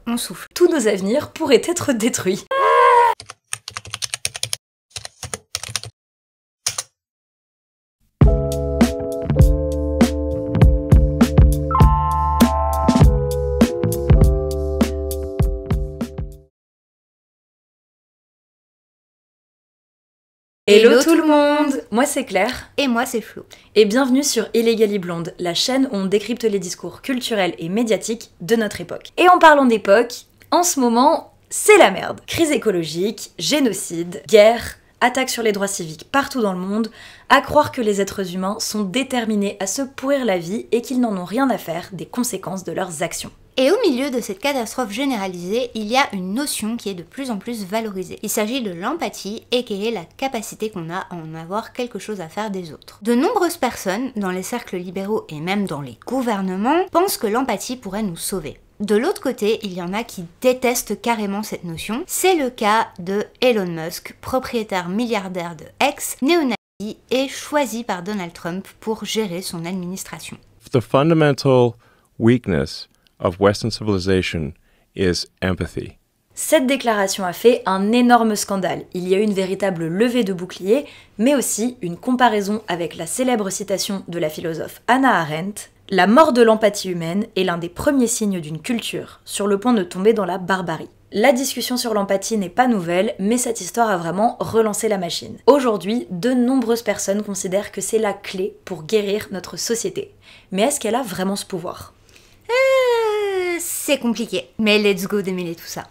on souffle. Tous nos avenirs pourraient être détruits. Hello tout le monde! Moi c'est Claire. Et moi c'est Flo. Et bienvenue sur Illegally Blonde, la chaîne où on décrypte les discours culturels et médiatiques de notre époque. Et en parlant d'époque, en ce moment, c'est la merde. Crise écologique, génocide, guerre, attaques sur les droits civiques partout dans le monde, à croire que les êtres humains sont déterminés à se pourrir la vie et qu'ils n'en ont rien à faire des conséquences de leurs actions. Et au milieu de cette catastrophe généralisée, il y a une notion qui est de plus en plus valorisée. Il s'agit de l'empathie, aka la capacité qu'on a à en avoir quelque chose à faire des autres. De nombreuses personnes, dans les cercles libéraux et même dans les gouvernements, pensent que l'empathie pourrait nous sauver. De l'autre côté, il y en a qui détestent carrément cette notion. C'est le cas de Elon Musk, propriétaire milliardaire de X, néo-nazi et choisi par Donald Trump pour gérer son administration. The fundamental weakness of Western civilization is empathy. Cette déclaration a fait un énorme scandale. Il y a eu une véritable levée de bouclier, mais aussi une comparaison avec la célèbre citation de la philosophe Hannah Arendt. La mort de l'empathie humaine est l'un des premiers signes d'une culture, sur le point de tomber dans la barbarie. La discussion sur l'empathie n'est pas nouvelle, mais cette histoire a vraiment relancé la machine. Aujourd'hui, de nombreuses personnes considèrent que c'est la clé pour guérir notre société. Mais est-ce qu'elle a vraiment ce pouvoir ? C'est compliqué, mais let's go démêler tout ça.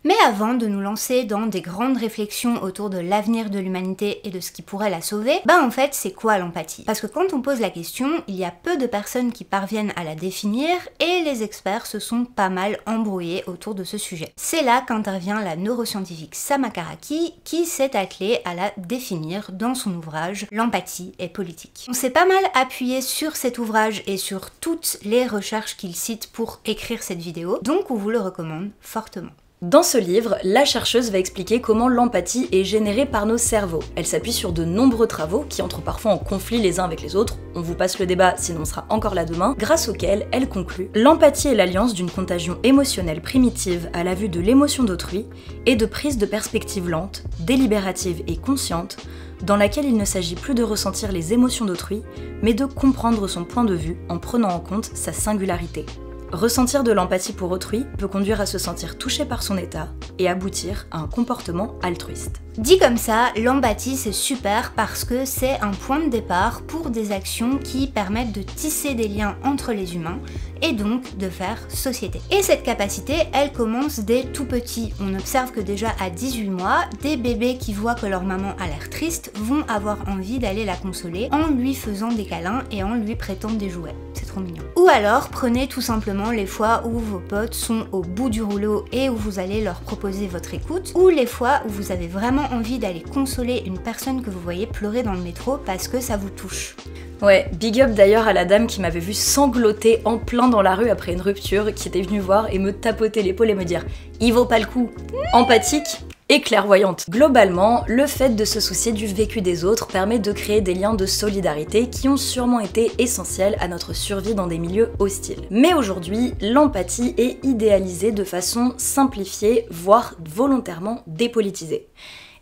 Mais avant de nous lancer dans des grandes réflexions autour de l'avenir de l'humanité et de ce qui pourrait la sauver, en fait c'est quoi l'empathie? Parce que quand on pose la question, il y a peu de personnes qui parviennent à la définir et les experts se sont pas mal embrouillés autour de ce sujet. C'est là qu'intervient la neuroscientifique Sama Karaki qui s'est attelée à la définir dans son ouvrage L'empathie est politique. On s'est pas mal appuyé sur cet ouvrage et sur toutes les recherches qu'il cite pour écrire cette vidéo, donc on vous le recommande fortement. Dans ce livre, la chercheuse va expliquer comment l'empathie est générée par nos cerveaux. Elle s'appuie sur de nombreux travaux qui entrent parfois en conflit les uns avec les autres, on vous passe le débat sinon on sera encore là demain, grâce auquel elle conclut: l'empathie est l'alliance d'une contagion émotionnelle primitive à la vue de l'émotion d'autrui et de prise de perspective lente, délibérative et consciente, dans laquelle il ne s'agit plus de ressentir les émotions d'autrui, mais de comprendre son point de vue en prenant en compte sa singularité. Ressentir de l'empathie pour autrui peut conduire à se sentir touché par son état et aboutir à un comportement altruiste. Dit comme ça, l'empathie c'est super parce que c'est un point de départ pour des actions qui permettent de tisser des liens entre les humains et donc de faire société. Et cette capacité, elle commence dès tout petit. On observe que déjà à 18 mois, des bébés qui voient que leur maman a l'air triste vont avoir envie d'aller la consoler en lui faisant des câlins et en lui prêtant des jouets. C'est trop mignon. Ou alors, prenez tout simplement les fois où vos potes sont au bout du rouleau et où vous allez leur proposer votre écoute, ou les fois où vous avez vraiment envie d'aller consoler une personne que vous voyez pleurer dans le métro parce que ça vous touche. Ouais, big up d'ailleurs à la dame qui m'avait vu sangloter en plein dans la rue après une rupture, qui était venue voir et me tapoter l'épaule et me dire « il vaut pas le coup ». Empathique et clairvoyante. Globalement, le fait de se soucier du vécu des autres permet de créer des liens de solidarité qui ont sûrement été essentiels à notre survie dans des milieux hostiles. Mais aujourd'hui, l'empathie est idéalisée de façon simplifiée, voire volontairement dépolitisée.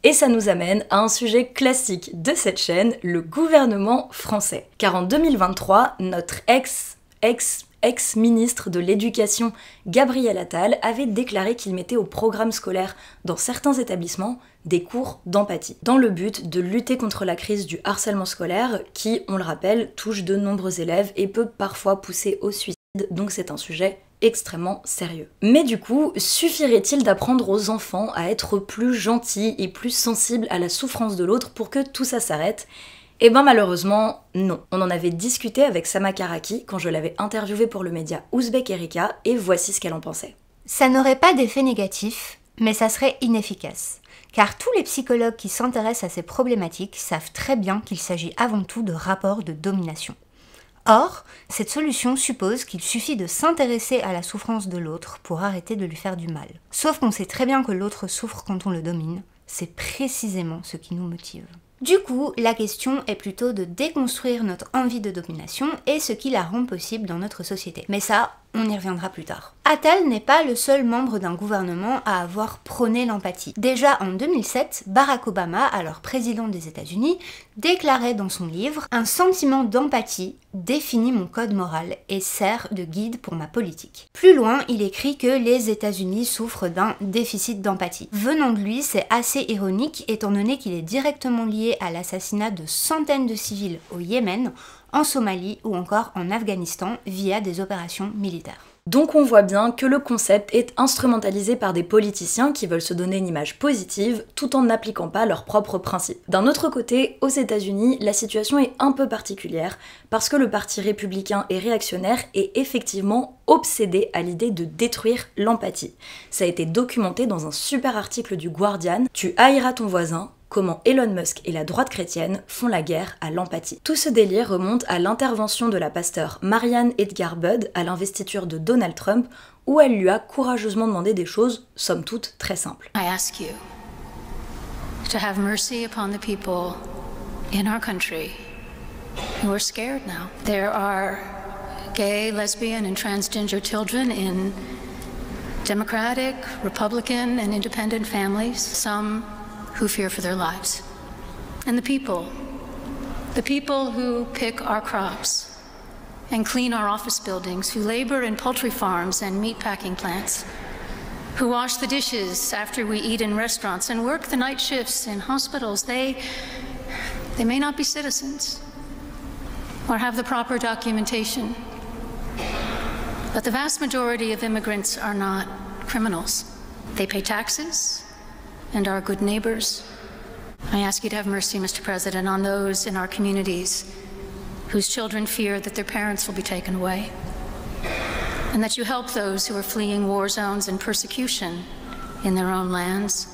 Et ça nous amène à un sujet classique de cette chaîne, le gouvernement français. Car en 2023, notre ex-ministre de l'Éducation, Gabriel Attal, avait déclaré qu'il mettait au programme scolaire dans certains établissements des cours d'empathie, dans le but de lutter contre la crise du harcèlement scolaire qui, on le rappelle, touche de nombreux élèves et peut parfois pousser au suicide, donc c'est un sujet extrêmement sérieux. Mais du coup, suffirait-il d'apprendre aux enfants à être plus gentils et plus sensibles à la souffrance de l'autre pour que tout ça s'arrête ? Eh ben malheureusement, non. On en avait discuté avec Sama Karaki quand je l'avais interviewée pour le média Ouzbek Erika, et voici ce qu'elle en pensait. Ça n'aurait pas d'effet négatif, mais ça serait inefficace. Car tous les psychologues qui s'intéressent à ces problématiques savent très bien qu'il s'agit avant tout de rapports de domination. Or, cette solution suppose qu'il suffit de s'intéresser à la souffrance de l'autre pour arrêter de lui faire du mal. Sauf qu'on sait très bien que l'autre souffre quand on le domine, c'est précisément ce qui nous motive. Du coup, la question est plutôt de déconstruire notre envie de domination et ce qui la rend possible dans notre société. Mais ça, on y reviendra plus tard. Attal n'est pas le seul membre d'un gouvernement à avoir prôné l'empathie. Déjà en 2007, Barack Obama, alors président des États-Unis, déclarait dans son livre « Un sentiment d'empathie définit mon code moral et sert de guide pour ma politique ». Plus loin, il écrit que les États-Unis souffrent d'un déficit d'empathie. Venant de lui, c'est assez ironique étant donné qu'il est directement lié à l'assassinat de centaines de civils au Yémen, en Somalie ou encore en Afghanistan via des opérations militaires. Donc on voit bien que le concept est instrumentalisé par des politiciens qui veulent se donner une image positive tout en n'appliquant pas leurs propres principes. D'un autre côté, aux États-Unis, la situation est un peu particulière parce que le parti républicain et réactionnaire est effectivement obsédé à l'idée de détruire l'empathie. Ça a été documenté dans un super article du Guardian, « Tu haïras ton voisin ». Comment Elon Musk et la droite chrétienne font la guerre à l'empathie. Tout ce délire remonte à l'intervention de la pasteure Marianne Edgar Budd à l'investiture de Donald Trump, où elle lui a courageusement demandé des choses, somme toute, très simples. I ask you to have mercy upon the people in our country who are scared now. There are gay, lesbian, and transgender children in Democratic, Republican, and independent families. Some who fear for their lives. And the people who pick our crops and clean our office buildings, who labor in poultry farms and meatpacking plants, who wash the dishes after we eat in restaurants and work the night shifts in hospitals, they may not be citizens or have the proper documentation. But the vast majority of immigrants are not criminals. They pay taxes and are good neighbors. I ask you to have mercy, Mr. President, on those in our communities whose children fear that their parents will be taken away, and that you help those who are fleeing war zones and persecution in their own lands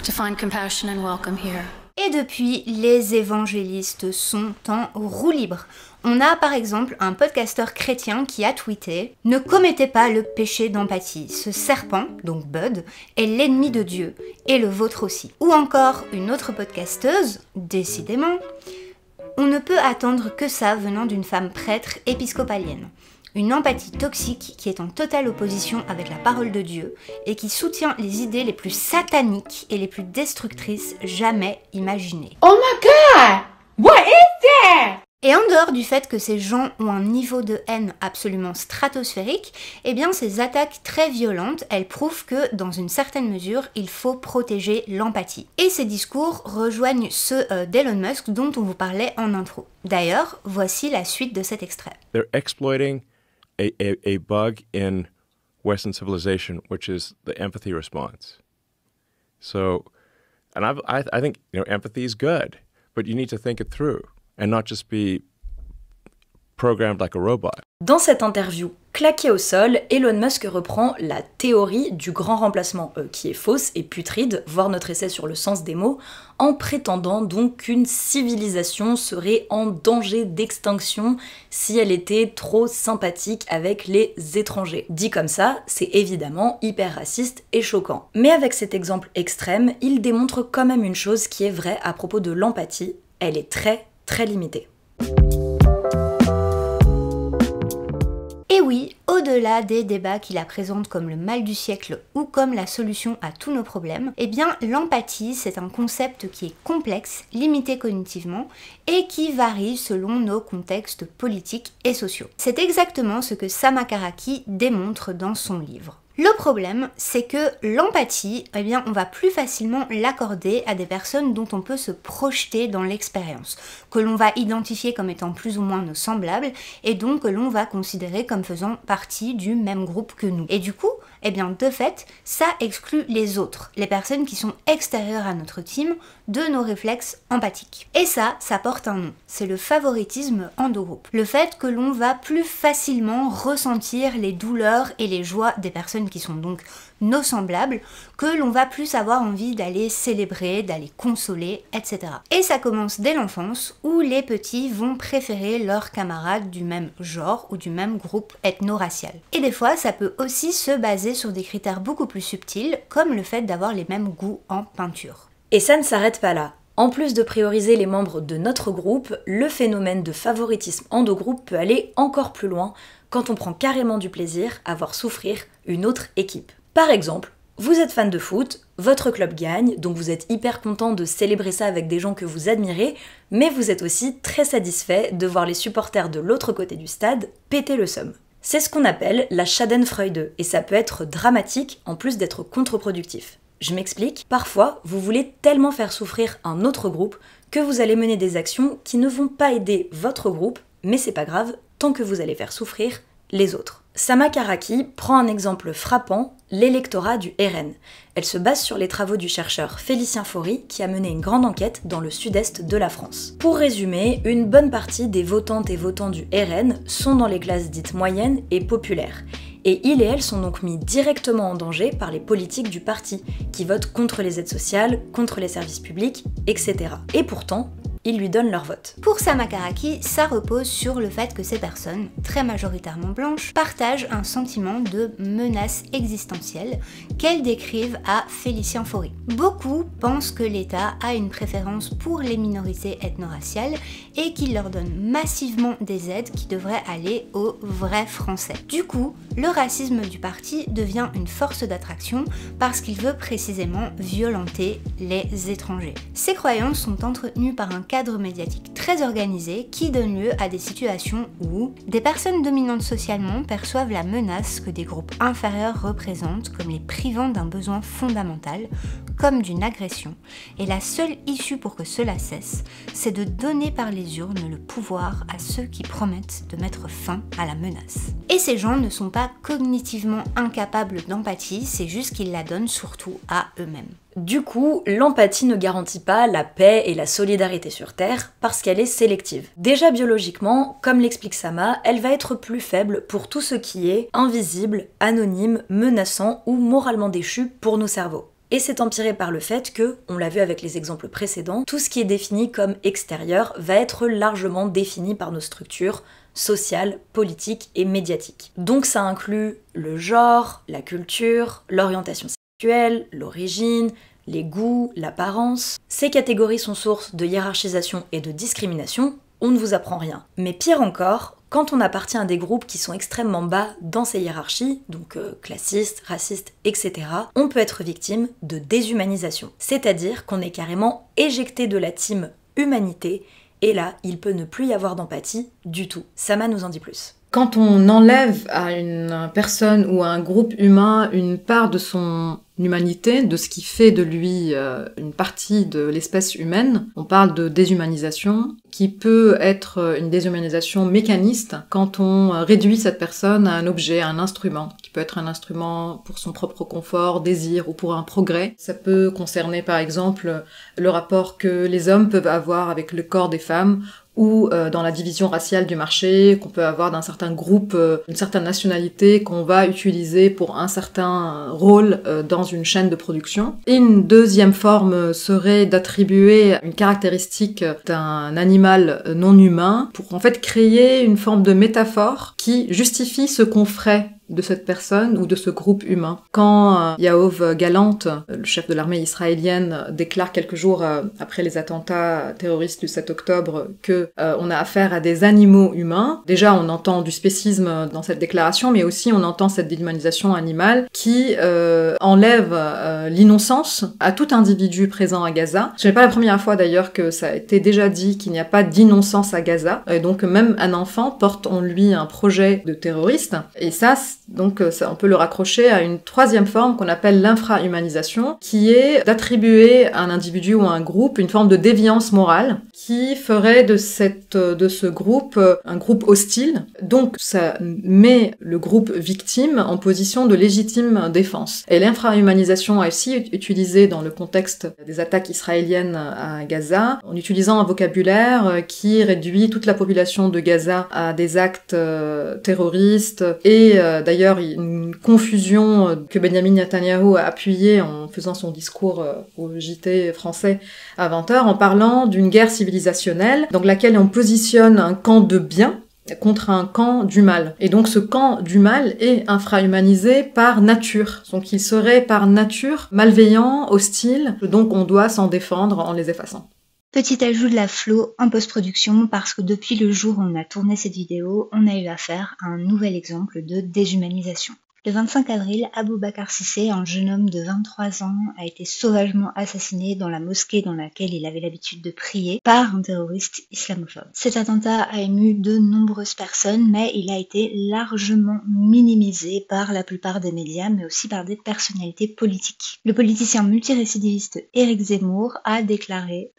to find compassion and welcome here. Et depuis, les évangélistes sont en roue libre. On a par exemple un podcasteur chrétien qui a tweeté « Ne commettez pas le péché d'empathie. Ce serpent, donc Budd, est l'ennemi de Dieu, et le vôtre aussi. » Ou encore une autre podcasteuse, décidément « On ne peut attendre que ça venant d'une femme prêtre épiscopalienne. Une empathie toxique qui est en totale opposition avec la parole de Dieu et qui soutient les idées les plus sataniques et les plus destructrices jamais imaginées. » Oh my God! What is that? Et en dehors du fait que ces gens ont un niveau de haine absolument stratosphérique, eh bien ces attaques très violentes, elles prouvent que dans une certaine mesure, il faut protéger l'empathie. Et ces discours rejoignent ceux d'Elon Musk dont on vous parlait en intro. D'ailleurs, voici la suite de cet extrait. They're exploiting a bug in Western civilization, which is the empathy response. So, and I think, empathy is good, but you need to think it through and not just be programmed like a robot. Dans cette interview claquée au sol, Elon Musk reprend la théorie du grand remplacement, qui est fausse et putride, voire notre essai sur le sens des mots, en prétendant donc qu'une civilisation serait en danger d'extinction si elle était trop sympathique avec les étrangers. Dit comme ça, c'est évidemment hyper raciste et choquant. Mais avec cet exemple extrême, il démontre quand même une chose qui est vraie à propos de l'empathie, elle est très limitée. Et oui, au-delà des débats qui la présentent comme le mal du siècle ou comme la solution à tous nos problèmes, eh bien l'empathie c'est un concept qui est complexe, limité cognitivement et qui varie selon nos contextes politiques et sociaux. C'est exactement ce que Samakaraki démontre dans son livre. Le problème, c'est que l'empathie, eh bien, on va plus facilement l'accorder à des personnes dont on peut se projeter dans l'expérience, que l'on va identifier comme étant plus ou moins nos semblables, et donc que l'on va considérer comme faisant partie du même groupe que nous. Et du coup, eh bien, de fait, ça exclut les autres, les personnes qui sont extérieures à notre team, de nos réflexes empathiques. Et ça porte un nom, c'est le favoritisme endogroupe. Le fait que l'on va plus facilement ressentir les douleurs et les joies des personnes qui sont donc nos semblables, que l'on va plus avoir envie d'aller célébrer, d'aller consoler, etc. Et ça commence dès l'enfance, où les petits vont préférer leurs camarades du même genre ou du même groupe ethno-racial. Et des fois, ça peut aussi se baser sur des critères beaucoup plus subtils, comme le fait d'avoir les mêmes goûts en peinture. Et ça ne s'arrête pas là. En plus de prioriser les membres de notre groupe, le phénomène de favoritisme endogroupe peut aller encore plus loin quand on prend carrément du plaisir à voir souffrir une autre équipe. Par exemple, vous êtes fan de foot, votre club gagne, donc vous êtes hyper content de célébrer ça avec des gens que vous admirez, mais vous êtes aussi très satisfait de voir les supporters de l'autre côté du stade péter le seum. C'est ce qu'on appelle la Schadenfreude, et ça peut être dramatique en plus d'être contre-productif. Je m'explique, parfois vous voulez tellement faire souffrir un autre groupe que vous allez mener des actions qui ne vont pas aider votre groupe, mais c'est pas grave, tant que vous allez faire souffrir les autres. Sama Karaki prend un exemple frappant, l'électorat du RN. Elle se base sur les travaux du chercheur Félicien Faury qui a mené une grande enquête dans le sud-est de la France. Pour résumer, une bonne partie des votantes et votants du RN sont dans les classes dites moyennes et populaires. Et ils et elles sont donc mis directement en danger par les politiques du parti, qui votent contre les aides sociales, contre les services publics, etc. Et pourtant, ils lui donnent leur vote. Pour Sama Karaki, ça repose sur le fait que ces personnes, très majoritairement blanches, partagent un sentiment de menace existentielle qu'elles décrivent à Félicien Faury. Beaucoup pensent que l'État a une préférence pour les minorités ethno-raciales et qu'il leur donne massivement des aides qui devraient aller aux vrais Français. Du coup, le racisme du parti devient une force d'attraction parce qu'il veut précisément violenter les étrangers. Ces croyances sont entretenues par un cadre médiatique très organisé qui donne lieu à des situations où des personnes dominantes socialement perçoivent la menace que des groupes inférieurs représentent comme les privant d'un besoin fondamental, comme d'une agression, et la seule issue pour que cela cesse, c'est de donner par les urnes le pouvoir à ceux qui promettent de mettre fin à la menace. Et ces gens ne sont pas cognitivement incapables d'empathie, c'est juste qu'ils la donnent surtout à eux-mêmes. Du coup, l'empathie ne garantit pas la paix et la solidarité sur Terre parce qu'elle est sélective. Déjà biologiquement, comme l'explique Sama, elle va être plus faible pour tout ce qui est invisible, anonyme, menaçant ou moralement déchu pour nos cerveaux. Et c'est empiré par le fait que, on l'a vu avec les exemples précédents, tout ce qui est défini comme extérieur va être largement défini par nos structures sociales, politiques et médiatiques. Donc ça inclut le genre, la culture, l'orientation sexuelle, l'origine, les goûts, l'apparence. Ces catégories sont source de hiérarchisation et de discrimination, on ne vous apprend rien. Mais pire encore, quand on appartient à des groupes qui sont extrêmement bas dans ces hiérarchies, donc classistes, racistes, etc., on peut être victime de déshumanisation. C'est-à-dire qu'on est carrément éjecté de la team humanité, et là, il peut ne plus y avoir d'empathie du tout. Sama nous en dit plus. Quand on enlève à une personne ou à un groupe humain une part de son humanité, de ce qui fait de lui une partie de l'espèce humaine, on parle de déshumanisation, qui peut être une déshumanisation mécaniste quand on réduit cette personne à un objet, à un instrument, qui peut être un instrument pour son propre confort, désir ou pour un progrès. Ça peut concerner par exemple le rapport que les hommes peuvent avoir avec le corps des femmes, ou dans la division raciale du marché, qu'on peut avoir d'un certain groupe, une certaine nationalité qu'on va utiliser pour un certain rôle dans une chaîne de production. Et une deuxième forme serait d'attribuer une caractéristique d'un animal non humain pour en fait créer une forme de métaphore qui justifie ce qu'on ferait de cette personne ou de ce groupe humain. Quand Yoav Gallant, le chef de l'armée israélienne, déclare quelques jours après les attentats terroristes du 7 octobre que on a affaire à des animaux humains, déjà on entend du spécisme dans cette déclaration, mais aussi on entend cette déshumanisation animale qui enlève l'innocence à tout individu présent à Gaza. Ce n'est pas la première fois d'ailleurs que ça a été déjà dit qu'il n'y a pas d'innocence à Gaza, et donc même un enfant porte en lui un projet de terroriste, et ça, donc on peut le raccrocher à une troisième forme qu'on appelle l'infrahumanisation, qui est d'attribuer à un individu ou à un groupe une forme de déviance morale qui ferait de ce groupe un groupe hostile. Donc ça met le groupe victime en position de légitime défense. Et l'infrahumanisation a aussi été utilisée dans le contexte des attaques israéliennes à Gaza, en utilisant un vocabulaire qui réduit toute la population de Gaza à des actes terroristes et d'ailleurs une confusion que Benjamin Netanyahu a appuyée en faisant son discours au JT français à 20h en parlant d'une guerre civilisationnelle dans laquelle on positionne un camp de bien contre un camp du mal. Et donc ce camp du mal est infrahumanisé par nature. Donc il serait par nature malveillant, hostile, donc on doit s'en défendre en les effaçant. Petit ajout de la Flo en post-production parce que depuis le jour où on a tourné cette vidéo, on a eu affaire à un nouvel exemple de déshumanisation. Le 25 avril, Aboubacar Cissé, un jeune homme de 23 ans, a été sauvagement assassiné dans la mosquée dans laquelle il avait l'habitude de prier par un terroriste islamophobe. Cet attentat a ému de nombreuses personnes, mais il a été largement minimisé par la plupart des médias, mais aussi par des personnalités politiques. Le politicien multirécidiviste Éric Zemmour a déclaré: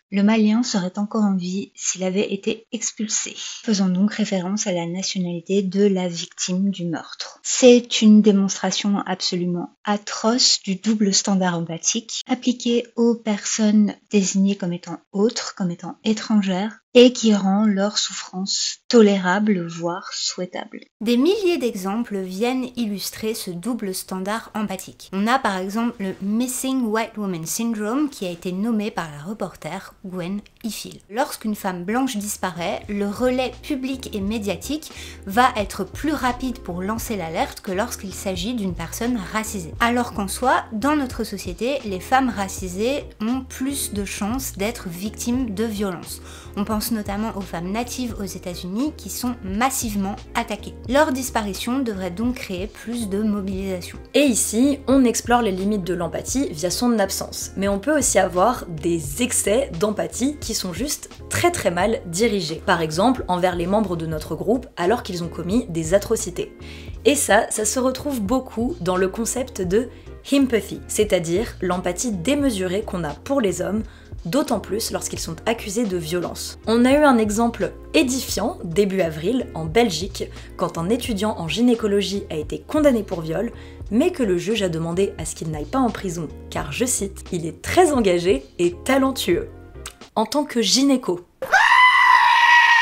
le Malien serait encore en vie s'il avait été expulsé, faisant donc référence à la nationalité de la victime du meurtre. C'est une démonstration absolument atroce du double standard empathique appliqué aux personnes désignées comme étant autres, comme étant étrangères, et qui rend leur souffrance tolérable, voire souhaitable. Des milliers d'exemples viennent illustrer ce double standard empathique. On a par exemple le Missing White Woman Syndrome qui a été nommé par la reporter Gwen Ifill. Lorsqu'une femme blanche disparaît, le relais public et médiatique va être plus rapide pour lancer l'alerte que lorsqu'il s'agit d'une personne racisée. Alors qu'en soi, dans notre société, les femmes racisées ont plus de chances d'être victimes de violences. On pense notamment aux femmes natives aux États-Unis qui sont massivement attaquées. Leur disparition devrait donc créer plus de mobilisation. Et ici, on explore les limites de l'empathie via son absence. Mais on peut aussi avoir des excès d'empathie qui sont juste très mal dirigés. Par exemple, envers les membres de notre groupe alors qu'ils ont commis des atrocités. Et ça se retrouve beaucoup dans le concept de himpathy, c'est-à-dire l'empathie démesurée qu'on a pour les hommes, d'autant plus lorsqu'ils sont accusés de violence. On a eu un exemple édifiant début avril en Belgique quand un étudiant en gynécologie a été condamné pour viol, mais que le juge a demandé à ce qu'il n'aille pas en prison car, je cite, il est très engagé et talentueux en tant que gynéco.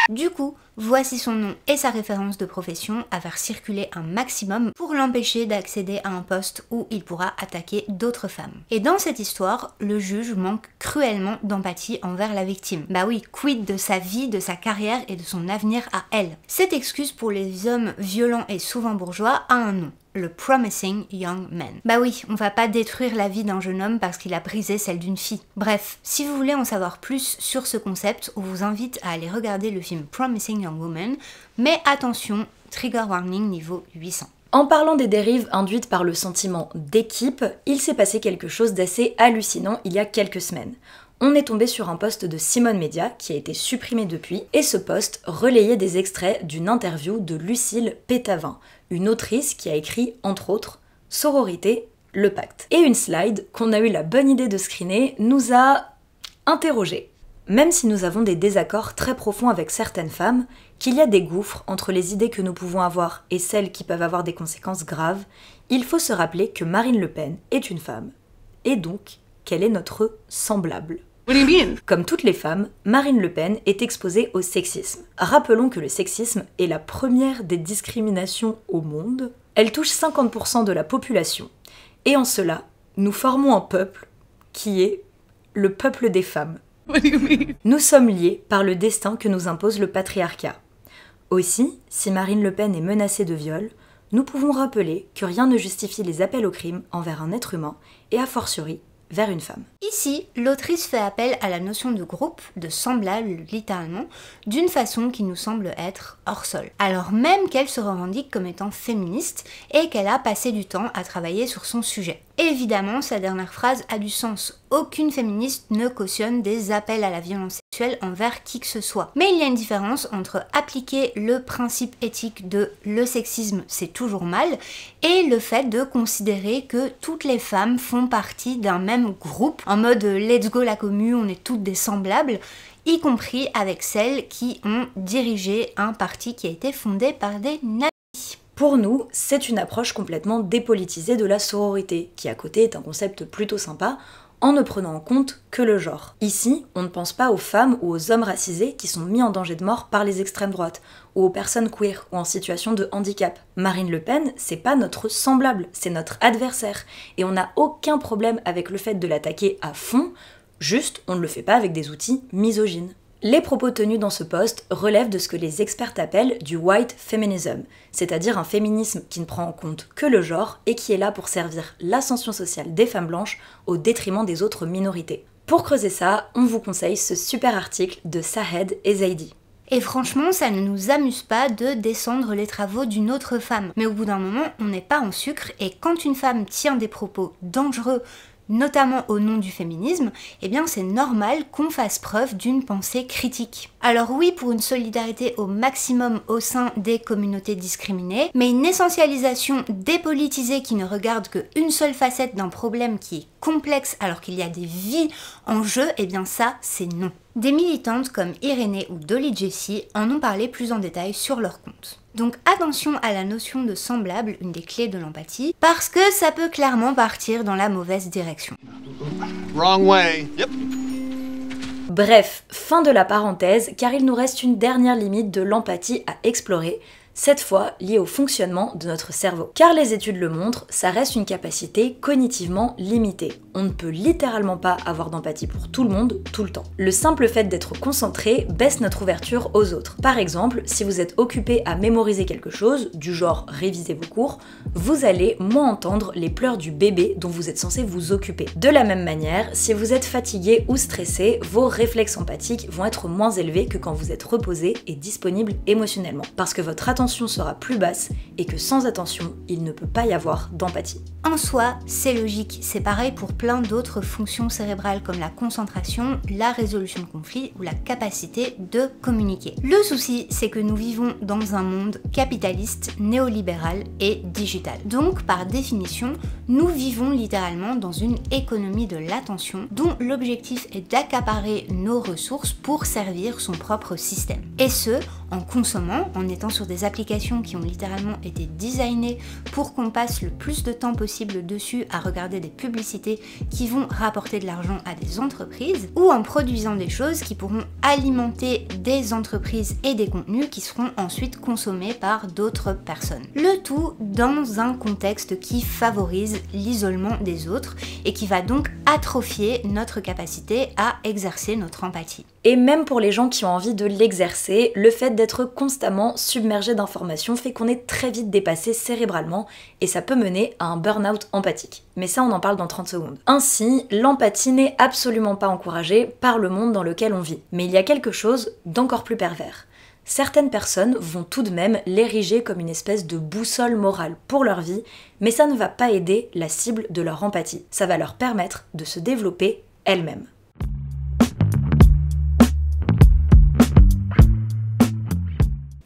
Du coup, voici son nom et sa référence de profession à faire circuler un maximum pour l'empêcher d'accéder à un poste où il pourra attaquer d'autres femmes. Et dans cette histoire, le juge manque cruellement d'empathie envers la victime. Bah oui, quid de sa vie, de sa carrière et de son avenir à elle. Cette excuse pour les hommes violents et souvent bourgeois a un nom: le Promising Young Man. Bah oui, on va pas détruire la vie d'un jeune homme parce qu'il a brisé celle d'une fille. Bref, si vous voulez en savoir plus sur ce concept, on vous invite à aller regarder le film Promising Young Woman, mais attention, trigger warning niveau 800. En parlant des dérives induites par le sentiment d'équipe, il s'est passé quelque chose d'assez hallucinant il y a quelques semaines. On est tombé sur un post de Simone Média qui a été supprimé depuis, et ce post relayait des extraits d'une interview de Lucille Pétavin, une autrice qui a écrit, entre autres, Sororité, le pacte. Et une slide qu'on a eu la bonne idée de screener nous a interrogés. Même si nous avons des désaccords très profonds avec certaines femmes, qu'il y a des gouffres entre les idées que nous pouvons avoir et celles qui peuvent avoir des conséquences graves, il faut se rappeler que Marine Le Pen est une femme, et donc qu'elle est notre semblable. Comme toutes les femmes, Marine Le Pen est exposée au sexisme. Rappelons que le sexisme est la première des discriminations au monde. Elle touche 50% de la population. Et en cela, nous formons un peuple qui est le peuple des femmes. Nous sommes liés par le destin que nous impose le patriarcat. Aussi, si Marine Le Pen est menacée de viol, nous pouvons rappeler que rien ne justifie les appels au crime envers un être humain, et a fortiori vers une femme. Ici, l'autrice fait appel à la notion de groupe, de semblable littéralement, d'une façon qui nous semble être hors sol. Alors même qu'elle se revendique comme étant féministe et qu'elle a passé du temps à travailler sur son sujet. Évidemment, sa dernière phrase a du sens. Aucune féministe ne cautionne des appels à la violence sexuelle envers qui que ce soit. Mais il y a une différence entre appliquer le principe éthique de le sexisme c'est toujours mal et le fait de considérer que toutes les femmes font partie d'un même groupe, en mode let's go la commu, on est toutes des semblables, y compris avec celles qui ont dirigé un parti qui a été fondé par des nazis. Pour nous, c'est une approche complètement dépolitisée de la sororité, qui à côté est un concept plutôt sympa, en ne prenant en compte que le genre. Ici, on ne pense pas aux femmes ou aux hommes racisés qui sont mis en danger de mort par les extrêmes droites, ou aux personnes queer ou en situation de handicap. Marine Le Pen, c'est pas notre semblable, c'est notre adversaire, et on n'a aucun problème avec le fait de l'attaquer à fond, juste on ne le fait pas avec des outils misogynes. Les propos tenus dans ce post relèvent de ce que les experts appellent du white feminism, c'est-à-dire un féminisme qui ne prend en compte que le genre et qui est là pour servir l'ascension sociale des femmes blanches au détriment des autres minorités. Pour creuser ça, on vous conseille ce super article de Sahed et Zaidi. Et franchement, ça ne nous amuse pas de descendre les travaux d'une autre femme. Mais au bout d'un moment, on n'est pas en sucre, et quand une femme tient des propos dangereux, notamment au nom du féminisme, eh bien c'est normal qu'on fasse preuve d'une pensée critique. Alors oui, pour une solidarité au maximum au sein des communautés discriminées, mais une essentialisation dépolitisée qui ne regarde qu'une seule facette d'un problème qui est complexe alors qu'il y a des vies en jeu, eh bien ça, c'est non. Des militantes comme Irénée ou Dolly Jessie en ont parlé plus en détail sur leur compte. Donc attention à la notion de semblable, une des clés de l'empathie, parce que ça peut clairement partir dans la mauvaise direction. Wrong way. Yep. Bref, fin de la parenthèse, car il nous reste une dernière limite de l'empathie à explorer, cette fois liée au fonctionnement de notre cerveau. Car les études le montrent, ça reste une capacité cognitivement limitée. On ne peut littéralement pas avoir d'empathie pour tout le monde, tout le temps. Le simple fait d'être concentré baisse notre ouverture aux autres. Par exemple, si vous êtes occupé à mémoriser quelque chose, du genre réviser vos cours, vous allez moins entendre les pleurs du bébé dont vous êtes censé vous occuper. De la même manière, si vous êtes fatigué ou stressé, vos réflexes empathiques vont être moins élevés que quand vous êtes reposé et disponible émotionnellement. Parce que votre attention sera plus basse et que sans attention, il ne peut pas y avoir d'empathie. En soi, c'est logique, c'est pareil pour plein d'autres fonctions cérébrales comme la concentration, la résolution de conflits ou la capacité de communiquer. Le souci, c'est que nous vivons dans un monde capitaliste, néolibéral et digital. Donc, par définition, nous vivons littéralement dans une économie de l'attention dont l'objectif est d'accaparer nos ressources pour servir son propre système. Et ce, en consommant, en étant sur des applications qui ont littéralement été designées pour qu'on passe le plus de temps possible dessus à regarder des publicités qui vont rapporter de l'argent à des entreprises, ou en produisant des choses qui pourront alimenter des entreprises et des contenus qui seront ensuite consommés par d'autres personnes. Le tout dans un contexte qui favorise l'isolement des autres et qui va donc atrophier notre capacité à exercer notre empathie. Et même pour les gens qui ont envie de l'exercer, le fait d'être constamment submergé d'informations fait qu'on est très vite dépassé cérébralement et ça peut mener à un burn-out empathique. Mais ça, on en parle dans 30 secondes. Ainsi, l'empathie n'est absolument pas encouragée par le monde dans lequel on vit. Mais il y a quelque chose d'encore plus pervers. Certaines personnes vont tout de même l'ériger comme une espèce de boussole morale pour leur vie, mais ça ne va pas aider la cible de leur empathie. Ça va leur permettre de se développer elles-mêmes.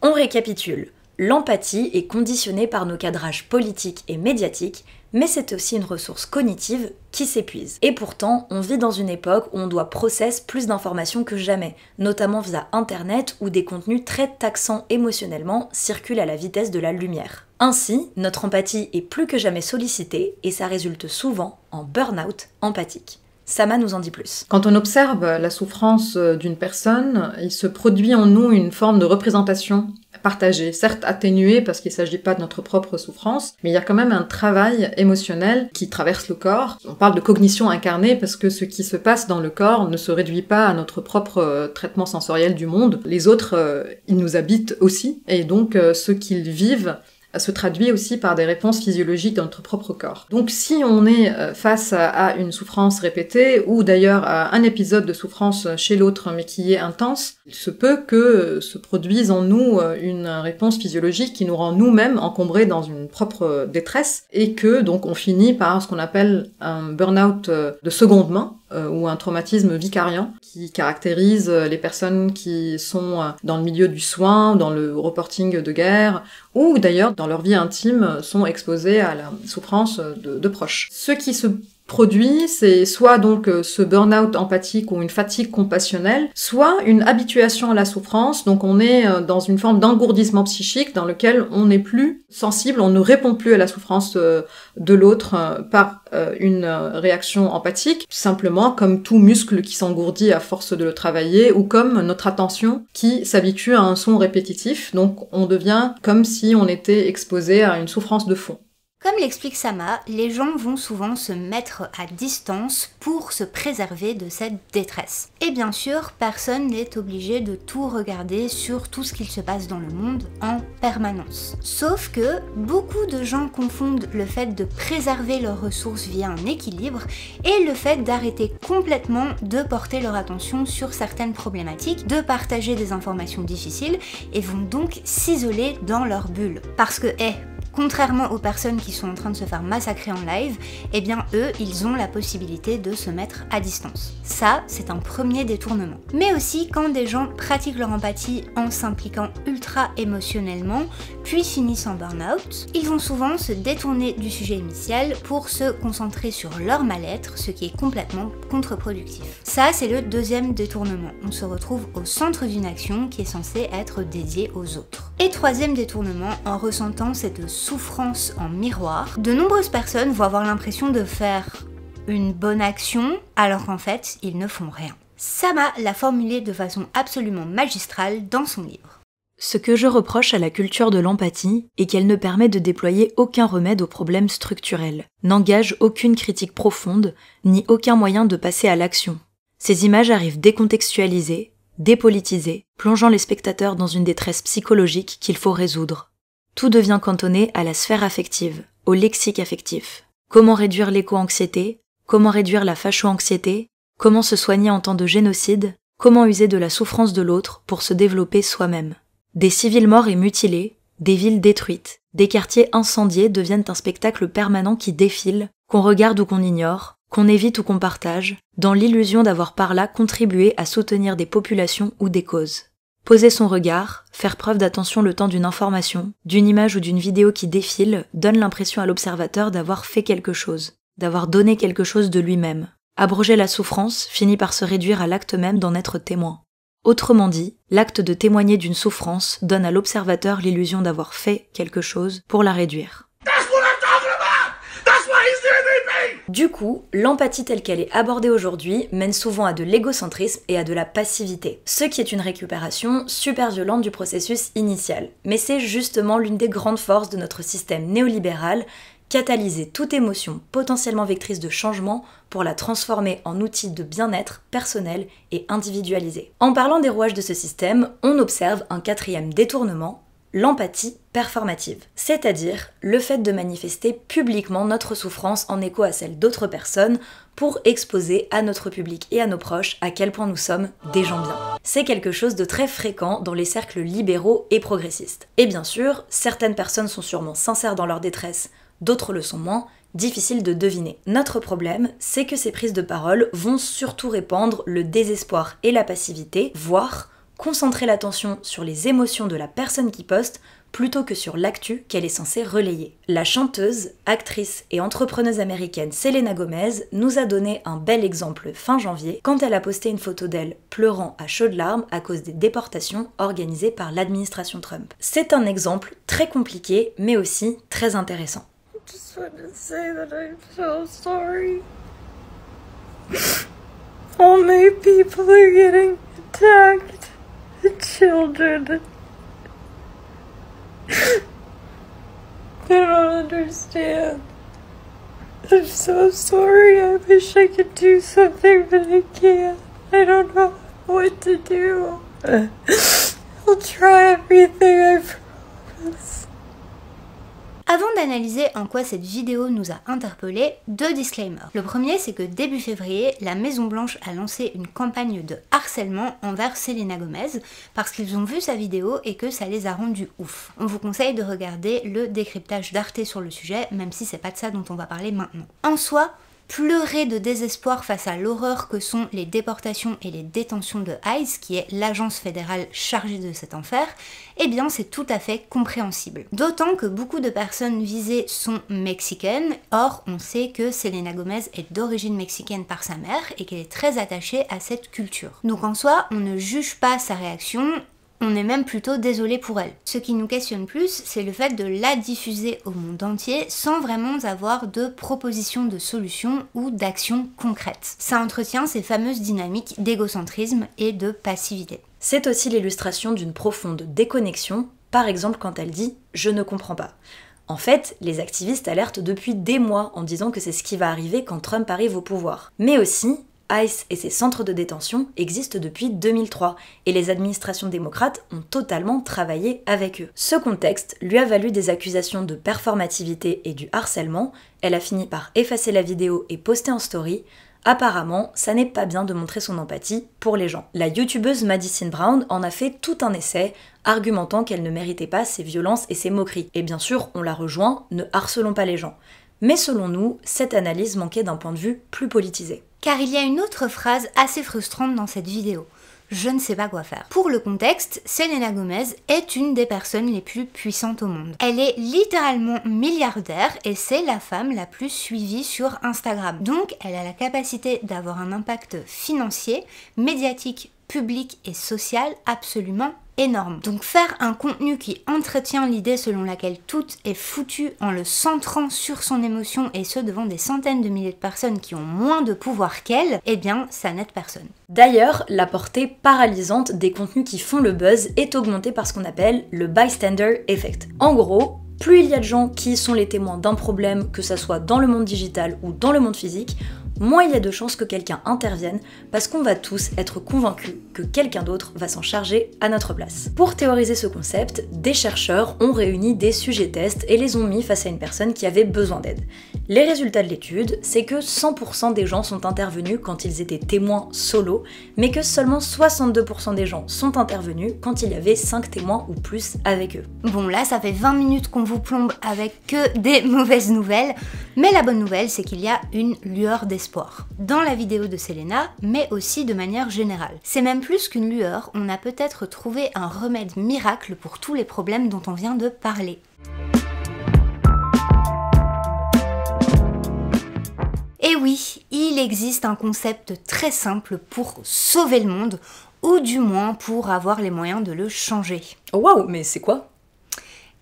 On récapitule. L'empathie est conditionnée par nos cadrages politiques et médiatiques, mais c'est aussi une ressource cognitive qui s'épuise. Et pourtant, on vit dans une époque où on doit processer plus d'informations que jamais, notamment via Internet où des contenus très taxants émotionnellement circulent à la vitesse de la lumière. Ainsi, notre empathie est plus que jamais sollicitée et ça résulte souvent en burn-out empathique. Sama nous en dit plus. Quand on observe la souffrance d'une personne, il se produit en nous une forme de représentation partagée, certes atténuée parce qu'il ne s'agit pas de notre propre souffrance, mais il y a quand même un travail émotionnel qui traverse le corps. On parle de cognition incarnée parce que ce qui se passe dans le corps ne se réduit pas à notre propre traitement sensoriel du monde. Les autres, ils nous habitent aussi, et donc ce qu'ils vivent se traduit aussi par des réponses physiologiques dans notre propre corps. Donc si on est face à une souffrance répétée, ou d'ailleurs à un épisode de souffrance chez l'autre mais qui est intense, il se peut que se produise en nous une réponse physiologique qui nous rend nous-mêmes encombrés dans une propre détresse, et que donc on finit par ce qu'on appelle un burn-out de seconde main, ou un traumatisme vicariant qui caractérise les personnes qui sont dans le milieu du soin, dans le reporting de guerre, ou d'ailleurs dans leur vie intime sont exposés à la souffrance de proches. Ce qui se produit, c'est soit donc ce burn-out empathique ou une fatigue compassionnelle, soit une habituation à la souffrance, donc on est dans une forme d'engourdissement psychique dans lequel on n'est plus sensible, on ne répond plus à la souffrance de l'autre par une réaction empathique, simplement comme tout muscle qui s'engourdit à force de le travailler, ou comme notre attention qui s'habitue à un son répétitif, donc on devient comme si on était exposé à une souffrance de fond. Comme l'explique Sama, les gens vont souvent se mettre à distance pour se préserver de cette détresse. Et bien sûr, personne n'est obligé de tout regarder sur tout ce qu'il se passe dans le monde en permanence. Sauf que beaucoup de gens confondent le fait de préserver leurs ressources via un équilibre et le fait d'arrêter complètement de porter leur attention sur certaines problématiques, de partager des informations difficiles et vont donc s'isoler dans leur bulle. Parce que, contrairement aux personnes qui sont en train de se faire massacrer en live, eh bien eux, ils ont la possibilité de se mettre à distance. Ça, c'est un premier détournement. Mais aussi quand des gens pratiquent leur empathie en s'impliquant ultra émotionnellement, puis finissent en burn-out, ils vont souvent se détourner du sujet initial pour se concentrer sur leur mal-être, ce qui est complètement contre-productif. Ça, c'est le deuxième détournement. On se retrouve au centre d'une action qui est censée être dédiée aux autres. Et troisième détournement, en ressentant cette souffrance en miroir, de nombreuses personnes vont avoir l'impression de faire une bonne action alors qu'en fait, ils ne font rien. Sama l'a formulé de façon absolument magistrale dans son livre. Ce que je reproche à la culture de l'empathie est qu'elle ne permet de déployer aucun remède aux problèmes structurels, n'engage aucune critique profonde, ni aucun moyen de passer à l'action. Ces images arrivent décontextualisées, dépolitisées, plongeant les spectateurs dans une détresse psychologique qu'il faut résoudre. Tout devient cantonné à la sphère affective, au lexique affectif. Comment réduire l'éco-anxiété? Comment réduire la facho-anxiété? Comment se soigner en temps de génocide? Comment user de la souffrance de l'autre pour se développer soi-même? Des civils morts et mutilés, des villes détruites, des quartiers incendiés deviennent un spectacle permanent qui défile, qu'on regarde ou qu'on ignore, qu'on évite ou qu'on partage, dans l'illusion d'avoir par là contribué à soutenir des populations ou des causes. Poser son regard, faire preuve d'attention le temps d'une information, d'une image ou d'une vidéo qui défile, donne l'impression à l'observateur d'avoir fait quelque chose, d'avoir donné quelque chose de lui-même. Abroger la souffrance finit par se réduire à l'acte même d'en être témoin. Autrement dit, l'acte de témoigner d'une souffrance donne à l'observateur l'illusion d'avoir fait quelque chose pour la réduire. Du coup, l'empathie telle qu'elle est abordée aujourd'hui mène souvent à de l'égocentrisme et à de la passivité, ce qui est une récupération super violente du processus initial. Mais c'est justement l'une des grandes forces de notre système néolibéral, catalyser toute émotion potentiellement vectrice de changement pour la transformer en outil de bien-être personnel et individualisé. En parlant des rouages de ce système, on observe un quatrième détournement, l'empathie performative, c'est-à-dire le fait de manifester publiquement notre souffrance en écho à celle d'autres personnes pour exposer à notre public et à nos proches à quel point nous sommes des gens bien. C'est quelque chose de très fréquent dans les cercles libéraux et progressistes. Et bien sûr, certaines personnes sont sûrement sincères dans leur détresse, d'autres le sont moins, difficile de deviner. Notre problème, c'est que ces prises de parole vont surtout répandre le désespoir et la passivité, voire concentrer l'attention sur les émotions de la personne qui poste plutôt que sur l'actu qu'elle est censée relayer. La chanteuse, actrice et entrepreneuse américaine Selena Gomez nous a donné un bel exemple fin janvier quand elle a posté une photo d'elle pleurant à chaudes larmes à cause des déportations organisées par l'administration Trump. C'est un exemple très compliqué mais aussi très intéressant. I just want to say that I'm so sorry. All my people are getting attacked. The children. I don't understand. I'm so sorry. I wish I could do something, but I can't. I don't know what to do. I'll try everything, I promise. Avant d'analyser en quoi cette vidéo nous a interpellés, deux disclaimers. Le premier, c'est que début février, la Maison Blanche a lancé une campagne de harcèlement envers Selena Gomez parce qu'ils ont vu sa vidéo et que ça les a rendus ouf. On vous conseille de regarder le décryptage d'Arte sur le sujet, même si c'est pas de ça dont on va parler maintenant. En soi, pleurer de désespoir face à l'horreur que sont les déportations et les détentions de ICE, qui est l'agence fédérale chargée de cet enfer, eh bien c'est tout à fait compréhensible. D'autant que beaucoup de personnes visées sont mexicaines, or on sait que Selena Gomez est d'origine mexicaine par sa mère et qu'elle est très attachée à cette culture. Donc en soi, on ne juge pas sa réaction, on est même plutôt désolé pour elle. Ce qui nous questionne plus, c'est le fait de la diffuser au monde entier sans vraiment avoir de propositions de solutions ou d'actions concrètes. Ça entretient ces fameuses dynamiques d'égocentrisme et de passivité. C'est aussi l'illustration d'une profonde déconnexion, par exemple quand elle dit « je ne comprends pas ». En fait, les activistes alertent depuis des mois en disant que c'est ce qui va arriver quand Trump arrive au pouvoir. Mais aussi, ICE et ses centres de détention existent depuis 2003 et les administrations démocrates ont totalement travaillé avec eux. Ce contexte lui a valu des accusations de performativité et du harcèlement. Elle a fini par effacer la vidéo et poster en story. Apparemment, ça n'est pas bien de montrer son empathie pour les gens. La youtubeuse Madison Brown en a fait tout un essai, argumentant qu'elle ne méritait pas ces violences et ces moqueries. Et bien sûr, on la rejoint, ne harcelons pas les gens. Mais selon nous, cette analyse manquait d'un point de vue plus politisé. Car il y a une autre phrase assez frustrante dans cette vidéo. Je ne sais pas quoi faire. Pour le contexte, Selena Gomez est une des personnes les plus puissantes au monde. Elle est littéralement milliardaire et c'est la femme la plus suivie sur Instagram. Donc elle a la capacité d'avoir un impact financier, médiatique, public et social absolument énorme. Donc faire un contenu qui entretient l'idée selon laquelle tout est foutu en le centrant sur son émotion et ce devant des centaines de milliers de personnes qui ont moins de pouvoir qu'elle, eh bien ça n'aide personne. D'ailleurs, la portée paralysante des contenus qui font le buzz est augmentée par ce qu'on appelle le bystander effect. En gros, plus il y a de gens qui sont les témoins d'un problème, que ça soit dans le monde digital ou dans le monde physique, moins il y a de chances que quelqu'un intervienne parce qu'on va tous être convaincus que quelqu'un d'autre va s'en charger à notre place. Pour théoriser ce concept, des chercheurs ont réuni des sujets tests et les ont mis face à une personne qui avait besoin d'aide. Les résultats de l'étude, c'est que 100% des gens sont intervenus quand ils étaient témoins solo, mais que seulement 62% des gens sont intervenus quand il y avait 5 témoins ou plus avec eux. Bon là, ça fait 20 minutes qu'on vous plombe avec que des mauvaises nouvelles, mais la bonne nouvelle, c'est qu'il y a une lueur d'espoir. Dans la vidéo de Selena, mais aussi de manière générale. C'est même plus qu'une lueur, on a peut-être trouvé un remède miracle pour tous les problèmes dont on vient de parler. Et oui, il existe un concept très simple pour sauver le monde, ou du moins pour avoir les moyens de le changer. Oh waouh, mais c'est quoi?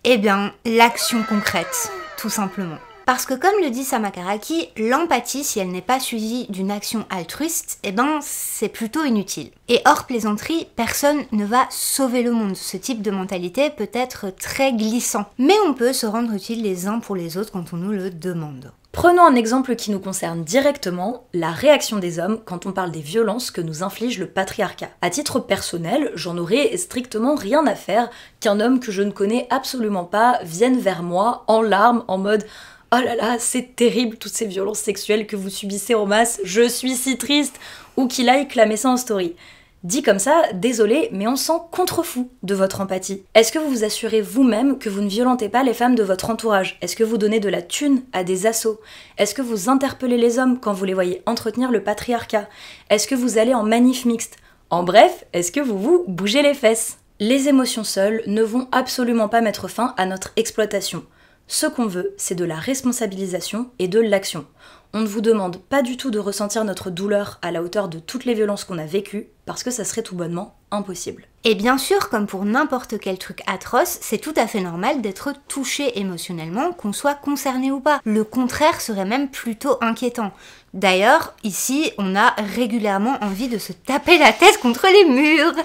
Eh bien, l'action concrète, tout simplement. Parce que comme le dit Samakaraki, l'empathie, si elle n'est pas suivie d'une action altruiste, eh ben c'est plutôt inutile. Et hors plaisanterie, personne ne va sauver le monde. Ce type de mentalité peut être très glissant. Mais on peut se rendre utile les uns pour les autres quand on nous le demande. Prenons un exemple qui nous concerne directement, la réaction des hommes quand on parle des violences que nous inflige le patriarcat. À titre personnel, j'en aurais strictement rien à faire qu'un homme que je ne connais absolument pas vienne vers moi en larmes, en mode « Oh là là, c'est terrible toutes ces violences sexuelles que vous subissez en masse, je suis si triste !» ou qu'il aille clamer ça en story. Dit comme ça, désolé, mais on s'en contrefout de votre empathie. Est-ce que vous vous assurez vous-même que vous ne violentez pas les femmes de votre entourage? Est-ce que vous donnez de la thune à des assos? Est-ce que vous interpellez les hommes quand vous les voyez entretenir le patriarcat? Est-ce que vous allez en manif mixte? En bref, est-ce que vous vous bougez les fesses? Les émotions seules ne vont absolument pas mettre fin à notre exploitation. Ce qu'on veut, c'est de la responsabilisation et de l'action. On ne vous demande pas du tout de ressentir notre douleur à la hauteur de toutes les violences qu'on a vécues, parce que ça serait tout bonnement impossible. Et bien sûr, comme pour n'importe quel truc atroce, c'est tout à fait normal d'être touché émotionnellement, qu'on soit concerné ou pas. Le contraire serait même plutôt inquiétant. D'ailleurs, ici, on a régulièrement envie de se taper la tête contre les murs.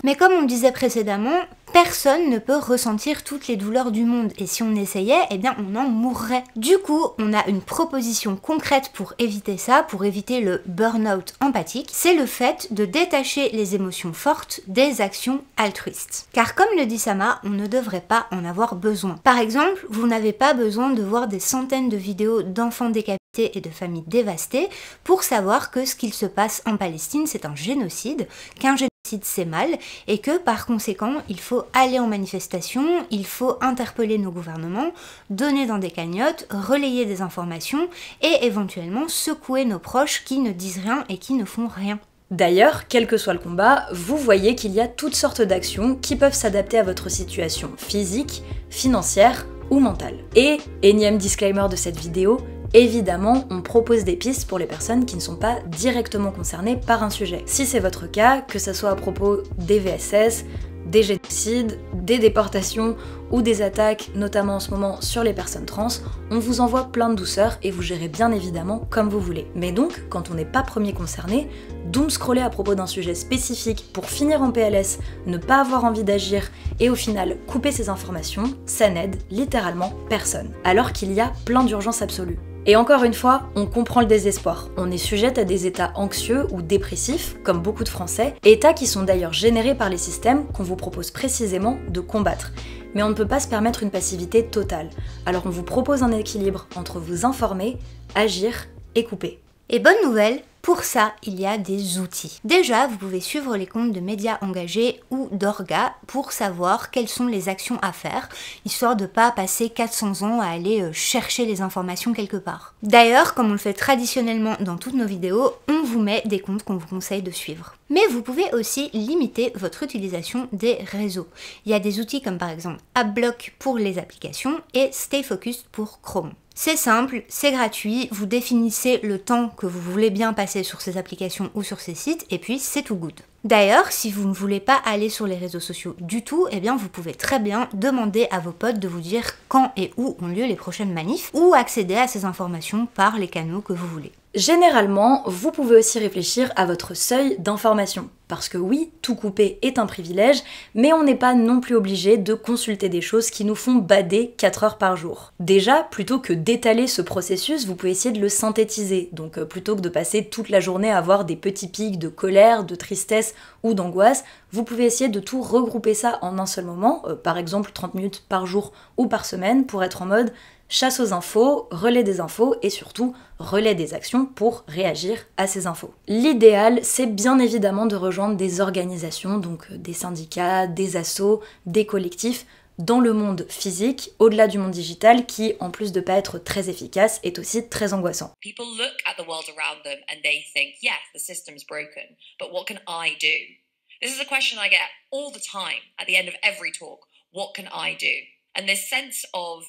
Mais comme on le disait précédemment, personne ne peut ressentir toutes les douleurs du monde et si on essayait, eh bien on en mourrait. Du coup, on a une proposition concrète pour éviter ça, pour éviter le burn-out empathique, c'est le fait de détacher les émotions fortes des actions altruistes. Car comme le dit Sama, on ne devrait pas en avoir besoin. Par exemple, vous n'avez pas besoin de voir des centaines de vidéos d'enfants décapités et de familles dévastées pour savoir que ce qu'il se passe en Palestine, c'est un génocide, qu'un génocide c'est mal et que par conséquent il faut aller en manifestation, il faut interpeller nos gouvernements, donner dans des cagnottes, relayer des informations et éventuellement secouer nos proches qui ne disent rien et qui ne font rien. D'ailleurs, quel que soit le combat, vous voyez qu'il y a toutes sortes d'actions qui peuvent s'adapter à votre situation physique, financière ou mentale. Et, énième disclaimer de cette vidéo, évidemment, on propose des pistes pour les personnes qui ne sont pas directement concernées par un sujet. Si c'est votre cas, que ce soit à propos des VSS, des génocides, des déportations ou des attaques, notamment en ce moment sur les personnes trans, on vous envoie plein de douceur et vous gérez bien évidemment comme vous voulez. Mais donc, quand on n'est pas premier concerné, doom-scroller à propos d'un sujet spécifique pour finir en PLS, ne pas avoir envie d'agir et au final couper ces informations, ça n'aide littéralement personne. Alors qu'il y a plein d'urgences absolues. Et encore une fois, on comprend le désespoir. On est sujette à des états anxieux ou dépressifs, comme beaucoup de Français, états qui sont d'ailleurs générés par les systèmes qu'on vous propose précisément de combattre. Mais on ne peut pas se permettre une passivité totale. Alors on vous propose un équilibre entre vous informer, agir et couper. Et bonne nouvelle, pour ça, il y a des outils. Déjà, vous pouvez suivre les comptes de médias engagés ou d'orgas pour savoir quelles sont les actions à faire, histoire de pas passer 400 ans à aller chercher les informations quelque part. D'ailleurs, comme on le fait traditionnellement dans toutes nos vidéos, on vous met des comptes qu'on vous conseille de suivre. Mais vous pouvez aussi limiter votre utilisation des réseaux. Il y a des outils comme par exemple AppBlock pour les applications et Stay Focused pour Chrome. C'est simple, c'est gratuit, vous définissez le temps que vous voulez bien passer sur ces applications ou sur ces sites, et puis c'est tout good. D'ailleurs, si vous ne voulez pas aller sur les réseaux sociaux du tout, eh bien vous pouvez très bien demander à vos potes de vous dire quand et où ont lieu les prochaines manifs, ou accéder à ces informations par les canaux que vous voulez. Généralement, vous pouvez aussi réfléchir à votre seuil d'information. Parce que oui, tout couper est un privilège, mais on n'est pas non plus obligé de consulter des choses qui nous font bader 4 heures par jour. Déjà, plutôt que d'étaler ce processus, vous pouvez essayer de le synthétiser. Donc plutôt que de passer toute la journée à avoir des petits pics de colère, de tristesse ou d'angoisse, vous pouvez essayer de tout regrouper ça en un seul moment, par exemple 30 minutes par jour ou par semaine, pour être en mode chasse aux infos, relais des infos et surtout relais des actions pour réagir à ces infos. L'idéal, c'est bien évidemment de rejoindre des organisations, donc des syndicats, des assos, des collectifs, dans le monde physique, au-delà du monde digital, qui, en plus de pas être très efficace, est aussi très angoissant. People look at the world around them and they think, yes, the system's broken, but what can I do? This is a question I get all the time at the end of every talk. What can I do? And this sense of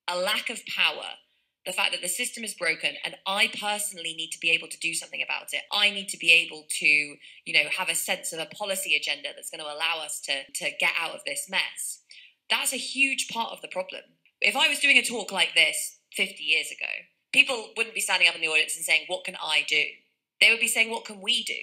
a lack of power, the fact that the system is broken and I personally need to be able to do something about it. I need to be able to, have a sense of a policy agenda that's going to allow us to get out of this mess. That's a huge part of the problem. If I was doing a talk like this 50 years ago, people wouldn't be standing up in the audience and saying, what can I do? They would be saying, what can we do?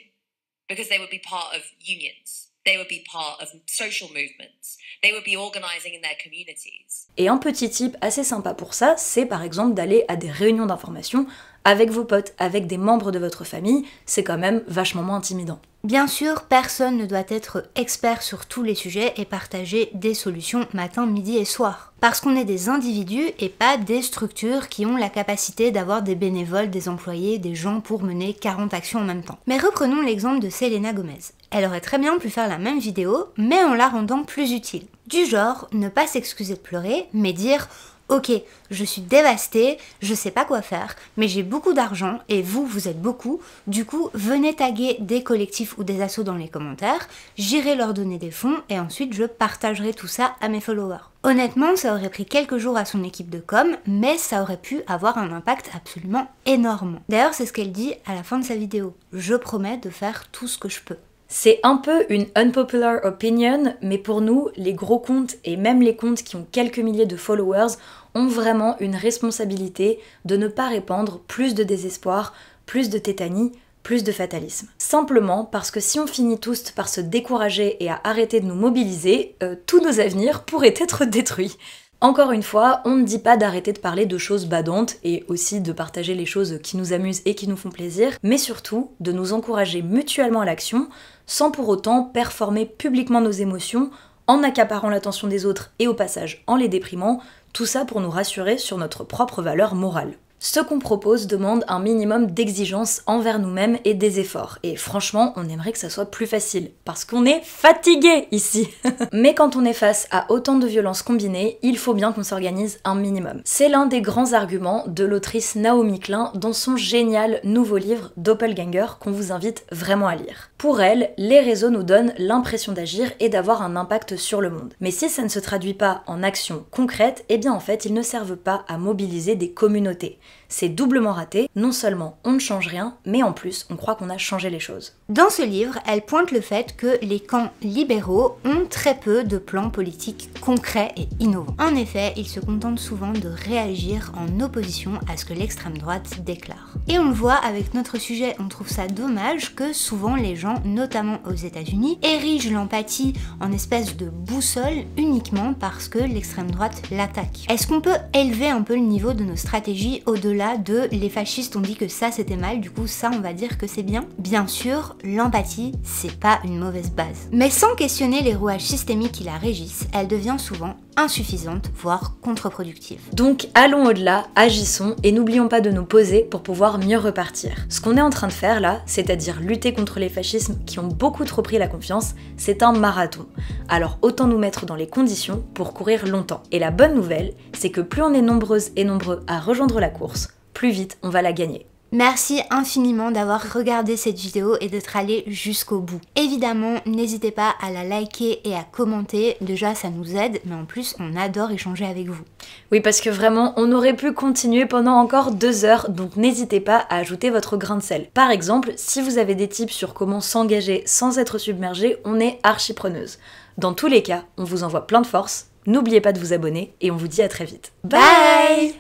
Because they would be part of unions. They would be part of social movements. They would be organizing in their communities. Et un petit tip assez sympa pour ça, c'est par exemple d'aller à des réunions d'information avec vos potes, avec des membres de votre famille, c'est quand même vachement moins intimidant. Bien sûr, personne ne doit être expert sur tous les sujets et partager des solutions matin, midi et soir. Parce qu'on est des individus et pas des structures qui ont la capacité d'avoir des bénévoles, des employés, des gens pour mener 40 actions en même temps. Mais reprenons l'exemple de Selena Gomez. Elle aurait très bien pu faire la même vidéo, mais en la rendant plus utile. Du genre, ne pas s'excuser de pleurer, mais dire « Ok, je suis dévastée, je sais pas quoi faire, mais j'ai beaucoup d'argent et vous êtes beaucoup, du coup venez taguer des collectifs ou des assos dans les commentaires, j'irai leur donner des fonds et ensuite je partagerai tout ça à mes followers. » Honnêtement, ça aurait pris quelques jours à son équipe de com, mais ça aurait pu avoir un impact absolument énorme. D'ailleurs, c'est ce qu'elle dit à la fin de sa vidéo. Je promets de faire tout ce que je peux. C'est un peu une unpopular opinion, mais pour nous, les gros comptes et même les comptes qui ont quelques milliers de followers ont vraiment une responsabilité de ne pas répandre plus de désespoir, plus de tétanie, plus de fatalisme. Simplement parce que si on finit tous par se décourager et à arrêter de nous mobiliser, tous nos avenirs pourraient être détruits. Encore une fois, on ne dit pas d'arrêter de parler de choses badantes et aussi de partager les choses qui nous amusent et qui nous font plaisir, mais surtout de nous encourager mutuellement à l'action sans pour autant performer publiquement nos émotions en accaparant l'attention des autres et au passage en les déprimant, tout ça pour nous rassurer sur notre propre valeur morale. Ce qu'on propose demande un minimum d'exigence envers nous-mêmes et des efforts. Et franchement, on aimerait que ça soit plus facile, parce qu'on est fatigué ici. Mais quand on est face à autant de violences combinées, il faut bien qu'on s'organise un minimum. C'est l'un des grands arguments de l'autrice Naomi Klein dans son génial nouveau livre Doppelganger qu'on vous invite vraiment à lire. Pour elle, les réseaux nous donnent l'impression d'agir et d'avoir un impact sur le monde. Mais si ça ne se traduit pas en actions concrètes, eh bien en fait, ils ne servent pas à mobiliser des communautés. C'est doublement raté, non seulement on ne change rien, mais en plus on croit qu'on a changé les choses. Dans ce livre, elle pointe le fait que les camps libéraux ont très peu de plans politiques concrets et innovants. En effet, ils se contentent souvent de réagir en opposition à ce que l'extrême droite déclare. Et on le voit avec notre sujet, on trouve ça dommage que souvent les gens, notamment aux États-Unis, érigent l'empathie en espèce de boussole uniquement parce que l'extrême droite l'attaque. Est-ce qu'on peut élever un peu le niveau de nos stratégies au-delà de les fascistes ont dit que ça c'était mal, du coup ça on va dire que c'est bien? Bien sûr, l'empathie c'est pas une mauvaise base. Mais sans questionner les rouages systémiques qui la régissent, elle devient souvent insuffisante, voire contre-productive. Donc allons au-delà, agissons et n'oublions pas de nous poser pour pouvoir mieux repartir. Ce qu'on est en train de faire là, c'est-à-dire lutter contre les fascismes qui ont beaucoup trop pris la confiance, c'est un marathon. Alors autant nous mettre dans les conditions pour courir longtemps. Et la bonne nouvelle, c'est que plus on est nombreuses et nombreux à rejoindre la course, plus vite on va la gagner. Merci infiniment d'avoir regardé cette vidéo et d'être allé jusqu'au bout. Évidemment, n'hésitez pas à la liker et à commenter, déjà ça nous aide, mais en plus on adore échanger avec vous. Oui, parce que vraiment, on aurait pu continuer pendant encore 2 heures, donc n'hésitez pas à ajouter votre grain de sel. Par exemple, si vous avez des tips sur comment s'engager sans être submergé, on est archi preneuse. Dans tous les cas, on vous envoie plein de force, n'oubliez pas de vous abonner et on vous dit à très vite. Bye.